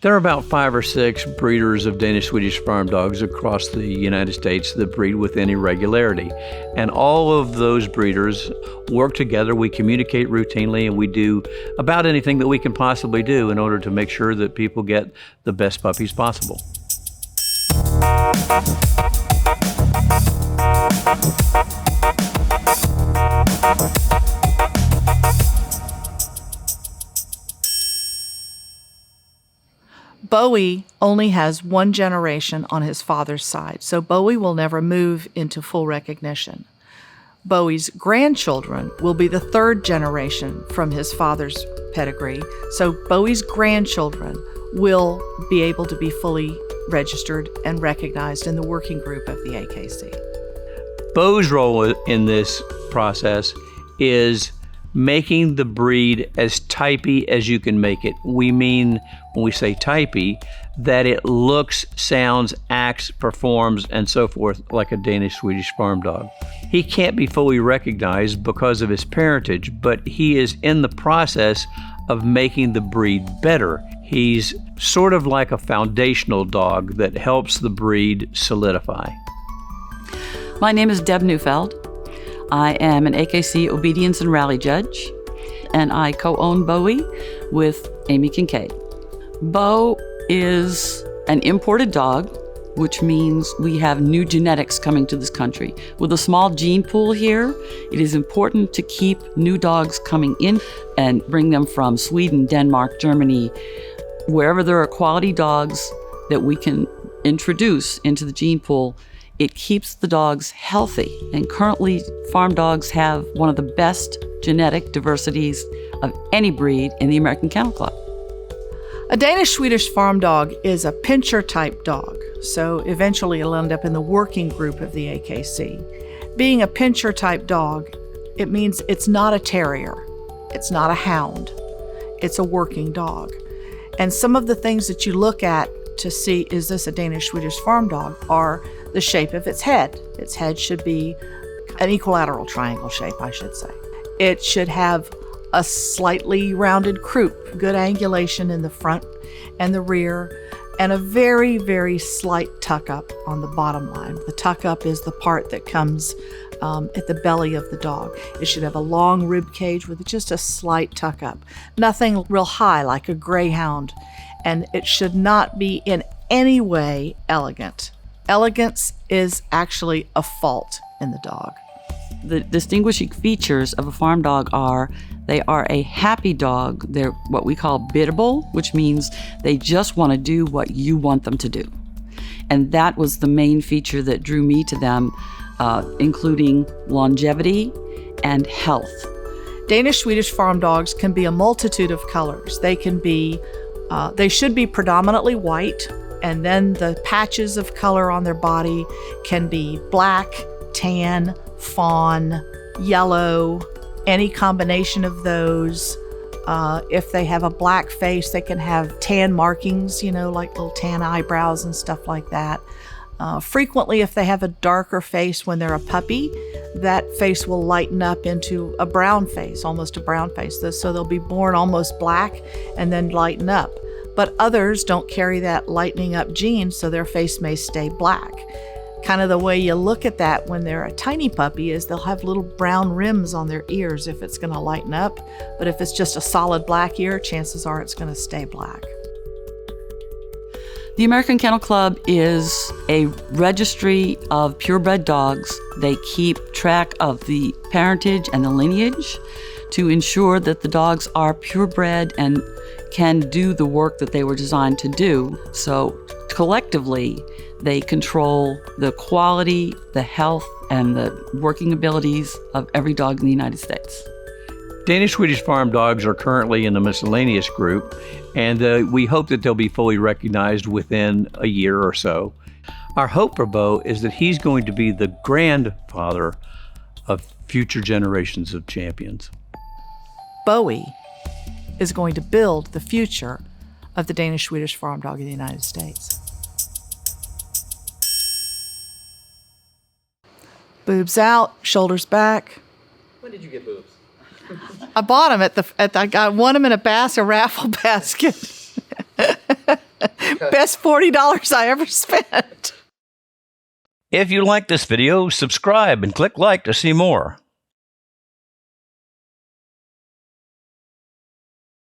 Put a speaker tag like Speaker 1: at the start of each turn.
Speaker 1: There are about 5 or 6 breeders of Danish Swedish Farm Dogs across the United States that breed with any regularity. And all of those breeders work together. We communicate routinely, and we do about anything that we can possibly do in order to make sure that people get the best puppies possible.
Speaker 2: Bowie only has one generation on his father's side, so Bowie will never move into full recognition. Bowie's grandchildren will be the 3rd generation from his father's pedigree, so Bowie's grandchildren will be able to be fully registered and recognized in the working group of the AKC.
Speaker 1: Bowie's role in this process is making the breed as typey as you can make it. We mean, when we say typey, that it looks, sounds, acts, performs, and so forth like a Danish Swedish Farm Dog. He can't be fully recognized because of his parentage, but he is in the process of making the breed better. He's sort of like a foundational dog that helps the breed solidify.
Speaker 3: My name is Deb Neufeld. I am an AKC obedience and rally judge, and I co-own Bowie with Amy Kincaid. Bo is an imported dog, which means we have new genetics coming to this country. With a small gene pool here, it is important to keep new dogs coming in and bring them from Sweden, Denmark, Germany, wherever there are quality dogs that we can introduce into the gene pool. It keeps the dogs healthy, and currently farm dogs have one of the best genetic diversities of any breed in the American Kennel Club.
Speaker 2: A Danish Swedish Farm Dog is a pincher type dog, so eventually it'll end up in the working group of the AKC. Being a pincher type dog, it means it's not a terrier, it's not a hound, it's a working dog. And some of the things that you look at to see, is this a Danish Swedish Farm Dog, are the shape of its head. Its head should be an equilateral triangle shape, I should say. It should have a slightly rounded croup, good angulation in the front and the rear, and a very, very slight tuck up on the bottom line. The tuck up is the part that comes at the belly of the dog. It should have a long rib cage with just a slight tuck up. Nothing real high like a greyhound, and it should not be in any way elegant. Elegance is actually a fault in the dog.
Speaker 3: The distinguishing features of a farm dog are they are a happy dog. They're what we call biddable, which means they just want to do what you want them to do. And that was the main feature that drew me to them, including longevity and health.
Speaker 2: Danish Swedish Farm Dogs can be a multitude of colors. They should be predominantly white, and then the patches of color on their body can be black, tan, fawn, yellow, any combination of those. If they have a black face, they can have tan markings, like little tan eyebrows and stuff like that. Frequently, if they have a darker face when they're a puppy, that face will lighten up into a brown face, almost a brown face. So they'll be born almost black and then lighten up. But others don't carry that lightening up gene, so their face may stay black. Kind of the way you look at that when they're a tiny puppy is they'll have little brown rims on their ears if it's going to lighten up. But if it's just a solid black ear, chances are it's going to stay black.
Speaker 3: The American Kennel Club is a registry of purebred dogs. They keep track of the parentage and the lineage to ensure that the dogs are purebred and can do the work that they were designed to do. So collectively, they control the quality, the health, and the working abilities of every dog in the United States.
Speaker 1: Danish Swedish Farm Dogs are currently in the miscellaneous group, and we hope that they'll be fully recognized within a year or so. Our hope for Bo is that he's going to be the grandfather of future generations of champions.
Speaker 2: Bowie is going to build the future of the Danish Swedish Farm Dog in the United States. Boobs out, shoulders back.
Speaker 1: When did you get boobs?
Speaker 2: I bought them I won them in a raffle basket. Best $40 I ever spent.
Speaker 1: If you like this video, subscribe and click like to see more.